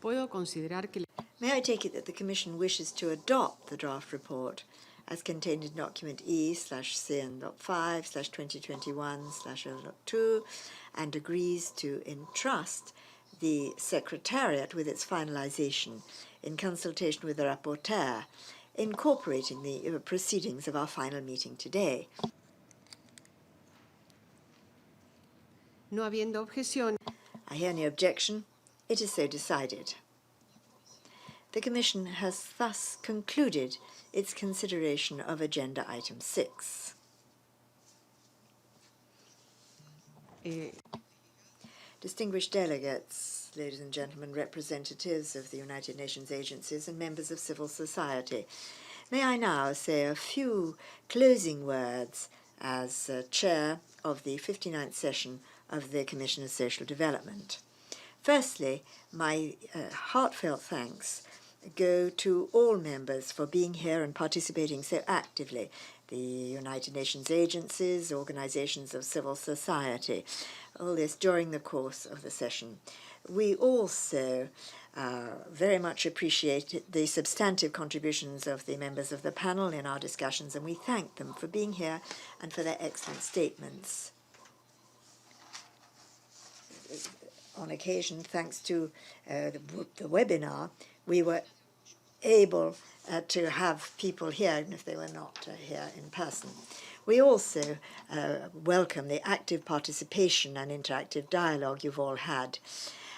Puedo considerar que May I take it that the Commission wishes to adopt the draft report as contained in document E/CN.5/2021/L2 and agrees to entrust the Secretariat with its finalization in consultation with the rapporteur, incorporating the proceedings of our final meeting today? no habiendo objeción, I hear no objection. It is so decided. The Commission has thus concluded its consideration of Agenda Item 6. Distinguished delegates, ladies and gentlemen, representatives of the United Nations agencies and members of civil society, may I now say a few closing words as chair of the 59th session of the Commission of Social Development. Firstly, my heartfelt thanks go to all members for being here and participating so actively. The United Nations agencies, organizations of civil society, all this during the course of the session. We also very much appreciate the substantive contributions of the members of the panel in our discussions, and we thank them for being here and for their excellent statements. On occasion, thanks to the webinar, we were able to have people here, even if they were not here in person. We also welcome the active participation and interactive dialogue you've all had.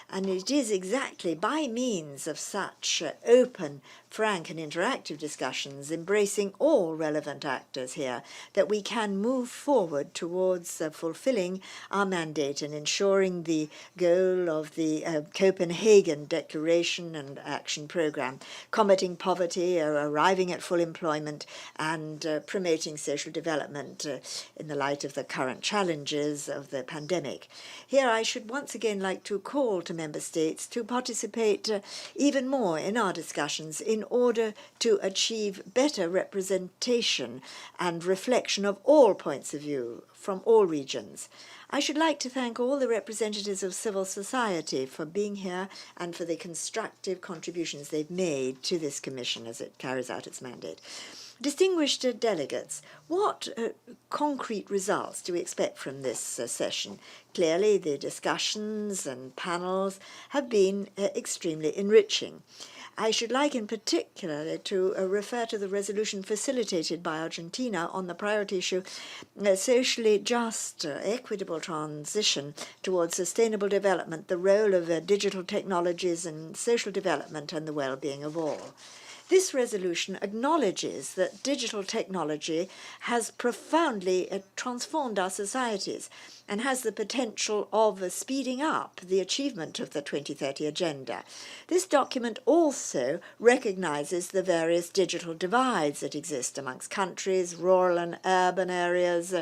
And it is exactly by means of such open, frank and interactive discussions, embracing all relevant actors here, that we can move forward towards fulfilling our mandate and ensuring the goal of the Copenhagen Declaration and Action Programme, combating poverty, arriving at full employment and promoting social development in the light of the current challenges of the pandemic. Here I should once again like to call to member states to participate even more in our discussions in order to achieve better representation and reflection of all points of view from all regions. I should like to thank all the representatives of civil society for being here and for the constructive contributions they've made to this Commission as it carries out its mandate. Distinguished delegates, what concrete results do we expect from this session? Clearly, the discussions and panels have been extremely enriching. I should like in particular to refer to the resolution facilitated by Argentina on the priority issue, socially just, equitable transition towards sustainable development, the role of digital technologies in social development and the well-being of all. This resolution acknowledges that digital technology has profoundly transformed our societies and has the potential of speeding up the achievement of the 2030 Agenda. This document also recognizes the various digital divides that exist amongst countries, rural and urban areas,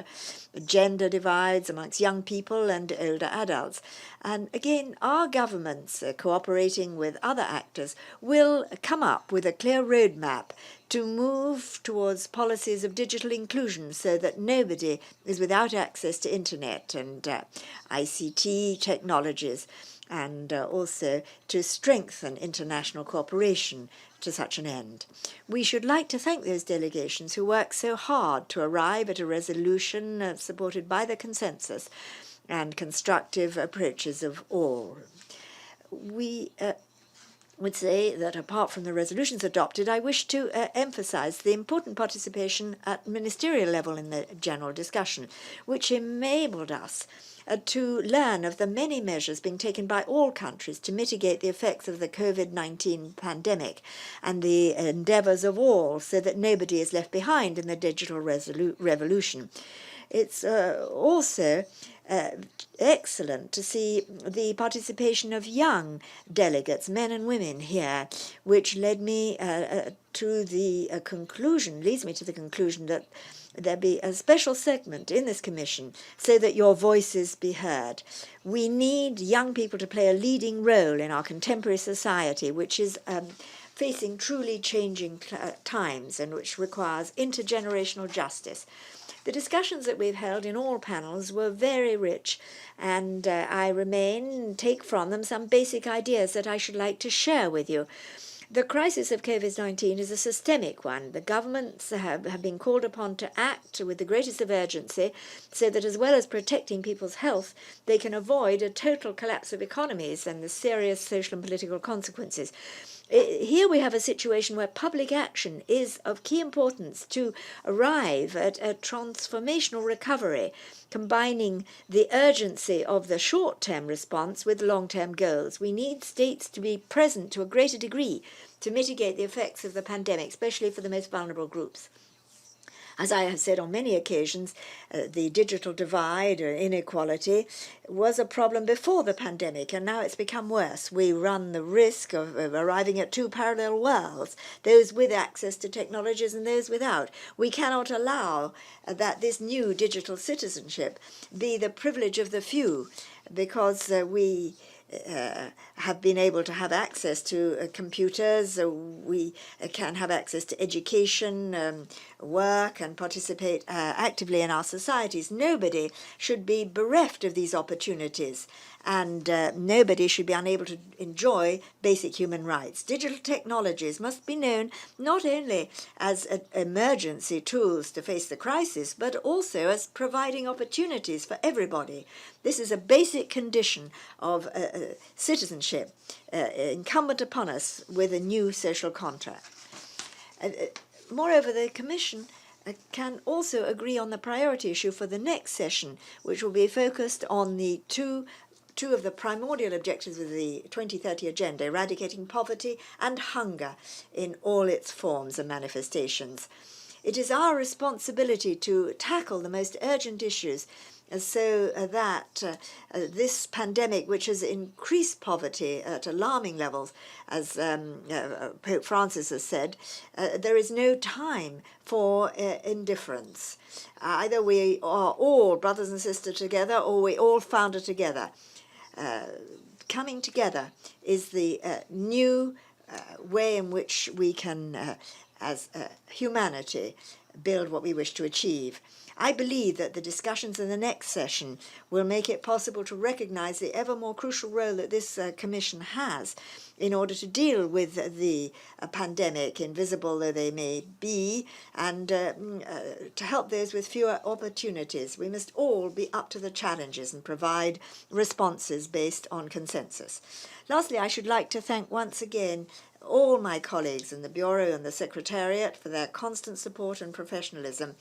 gender divides amongst young people and older adults. And again, our governments, cooperating with other actors, will come up with a clear roadmap to move towards policies of digital inclusion so that nobody is without access to internet and ICT technologies, and also to strengthen international cooperation to such an end. We should like to thank those delegations who worked so hard to arrive at a resolution supported by the consensus and constructive approaches of all. We would say that apart from the resolutions adopted, I wish to emphasize the important participation at ministerial level in the general discussion, which enabled us to learn of the many measures being taken by all countries to mitigate the effects of the COVID-19 pandemic and the endeavors of all so that nobody is left behind in the digital revolution. It's also excellent to see the participation of young delegates, men and women here, which led me to the conclusion, leads me to the conclusion that there be a special segment in this commission so that your voices be heard. We need young people to play a leading role in our contemporary society, which is facing truly changing times and which requires intergenerational justice. The discussions that we've held in all panels were very rich, and I take from them some basic ideas that I should like to share with you. The crisis of COVID-19 is a systemic one. The governments have been called upon to act with the greatest of urgency so that as well as protecting people's health, they can avoid a total collapse of economies and the serious social and political consequences. Here we have a situation where public action is of key importance to arrive at a transformational recovery, combining the urgency of the short-term response with long-term goals. We need states to be present to a greater degree to mitigate the effects of the pandemic, especially for the most vulnerable groups. As I have said on many occasions, the digital divide or inequality was a problem before the pandemic, and now it's become worse. We run the risk of arriving at two parallel worlds, those with access to technologies and those without. We cannot allow that this new digital citizenship be the privilege of the few, because we have been able to have access to computers. We can have access to education, work, and participate actively in our societies. Nobody should be bereft of these opportunities, and nobody should be unable to enjoy basic human rights. Digital technologies must be known not only as emergency tools to face the crisis, but also as providing opportunities for everybody. This is a basic condition of citizenship incumbent upon us with a new social contract. Moreover, the Commission can also agree on the priority issue for the next session, which will be focused on the two of the primordial objectives of the 2030 Agenda, eradicating poverty and hunger in all its forms and manifestations. It is our responsibility to tackle the most urgent issues so that this pandemic, which has increased poverty at alarming levels, as Pope Francis has said, there is no time for indifference. Either we are all brothers and sisters together, or we all founder together. Coming together is the new way in which we can, as humanity, build what we wish to achieve. I believe that the discussions in the next session will make it possible to recognize the ever more crucial role that this Commission has in order to deal with the pandemic, invisible though they may be, and to help those with fewer opportunities. We must all be up to the challenges and provide responses based on consensus. Lastly, I should like to thank once again all my colleagues in the Bureau and the Secretariat for their constant support and professionalism.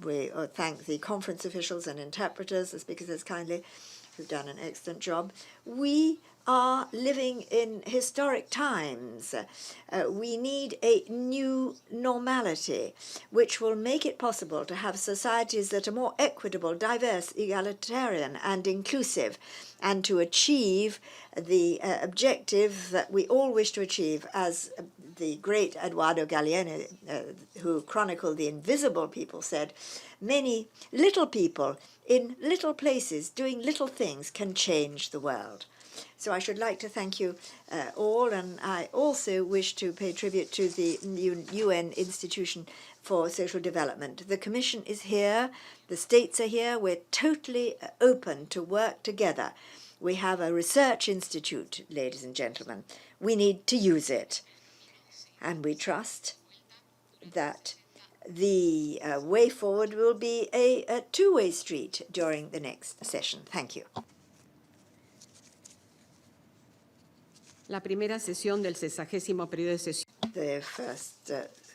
We thank the conference officials and interpreters, the speakers as kindly, who've done an excellent job. We are living in historic times. We need a new normality, which will make it possible to have societies that are more equitable, diverse, egalitarian, and inclusive, and to achieve the objective that we all wish to achieve, as the great Eduardo Galeano, who chronicled the invisible people, said, many little people in little places doing little things can change the world. So I should like to thank you all, and I also wish to pay tribute to the UN Institution for Social Development. The Commission is here, the states are here, we're totally open to work together. We have a research institute, ladies and gentlemen. We need to use it. And we trust that the way forward will be a two-way street during the next session. Thank you. La primera sesión del 60º periodo de sesión. The first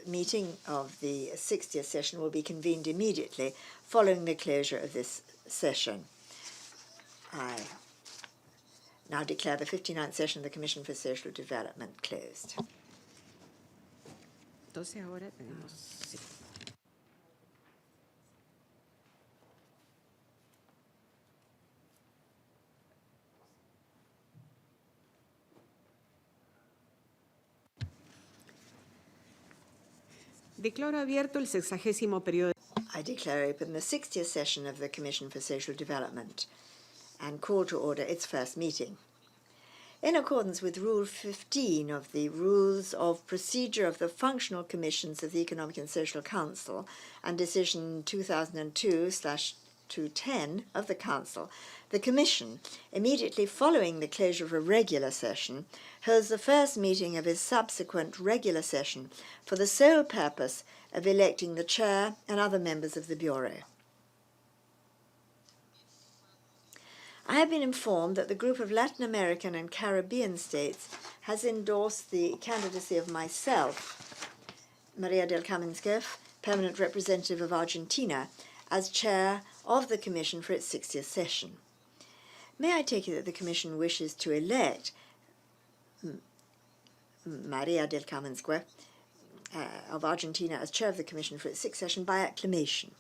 meeting of the 60th session will be convened immediately following the closure of this session. I now declare the 59th session of the Commission for Social Development closed. Entonces ahora tenemos... sí. Declaro abierto el 60º periodo. I declare open the 60th session of the Commission for Social Development and call to order its first meeting. In accordance with Rule 15 of the Rules of Procedure of the Functional Commissions of the Economic and Social Council and Decision 2002/210 of the Council, the Commission, immediately following the closure of a regular session, holds the first meeting of its subsequent regular session for the sole purpose of electing the Chair and other members of the Bureau. I have been informed that the group of Latin American and Caribbean states has endorsed the candidacy of myself, Maria del Carmen Scoff, permanent representative of Argentina, as chair of the Commission for its 60th session. May I take it that the Commission wishes to elect Maria del Carmen Scoff of Argentina as chair of the Commission for its 6th session by acclamation?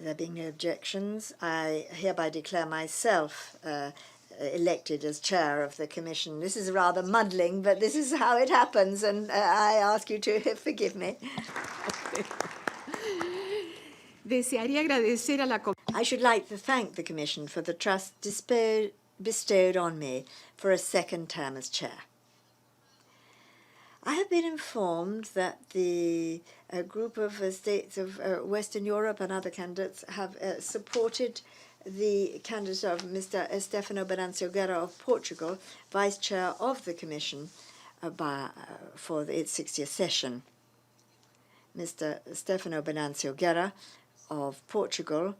There being no objections, I hereby declare myself elected as chair of the Commission. This is rather muddling, but this is how it happens, and I ask you to forgive me. Desearía agradecer a la I should like to thank the Commission for the trust bestowed on me for a second term as chair. I have been informed that the group of states of Western Europe and other candidates have supported the candidate of Mr. Stefano Venancio Guerra of Portugal, Vice Chair of the Commission for its 60th session. Mr. Stefano Venancio Guerra of Portugal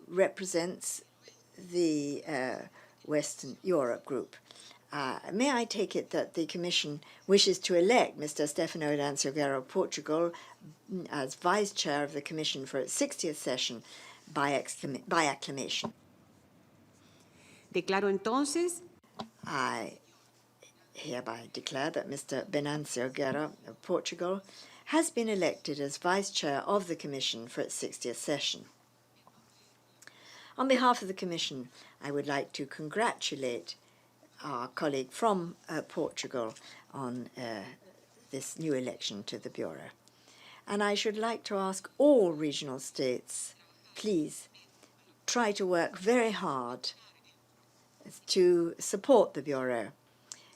represents the Western Europe group. May I take it that the Commission wishes to elect Mr. Stefano Venancio Guerra of Portugal as Vice Chair of the Commission for its 60th session by acclamation? Declaro entonces I hereby declare that Mr. Venancio Guerra of Portugal has been elected as Vice Chair of the Commission for its 60th session. On behalf of the Commission, I would like to congratulate our colleague from Portugal on this new election to the Bureau. And I should like to ask all regional states, please try to work very hard to support the Bureau.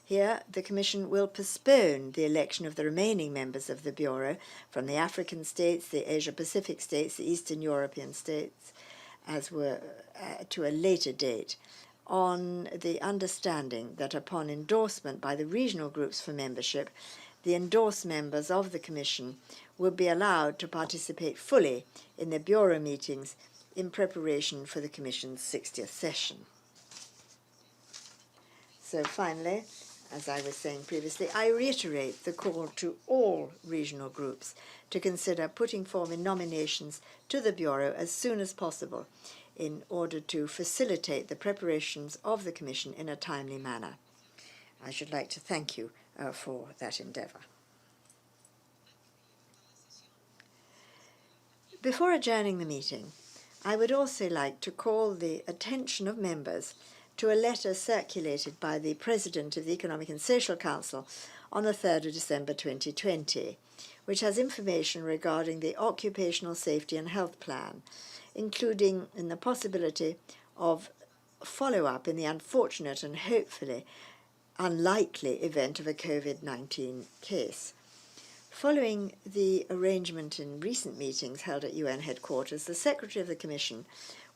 Here, the Commission will postpone the election of the remaining members of the Bureau from the African states, the Asia-Pacific states, the Eastern European states, to a later date, on the understanding that upon endorsement by the regional groups for membership, the endorsed members of the Commission will be allowed to participate fully in the Bureau meetings in preparation for the Commission's 60th session. So finally, as I was saying previously, I reiterate the call to all regional groups to consider putting forward nominations to the Bureau as soon as possible in order to facilitate the preparations of the Commission in a timely manner. I should like to thank you for that endeavour. Before adjourning the meeting, I would also like to call the attention of members to a letter circulated by the President of the Economic and Social Council on the 3rd of December 2020, which has information regarding the Occupational Safety and Health Plan, including in the possibility of follow-up in the unfortunate and hopefully unlikely event of a COVID-19 case. Following the arrangement in recent meetings held at UN headquarters, the Secretary of the Commission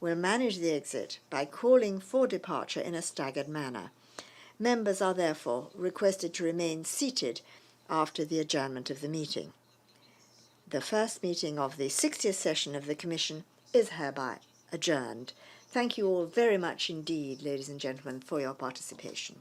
will manage the exit by calling for departure in a staggered manner. Members are therefore requested to remain seated after the adjournment of the meeting. The first meeting of the 60th session of the Commission is hereby adjourned. Thank you all very much indeed, ladies and gentlemen, for your participation.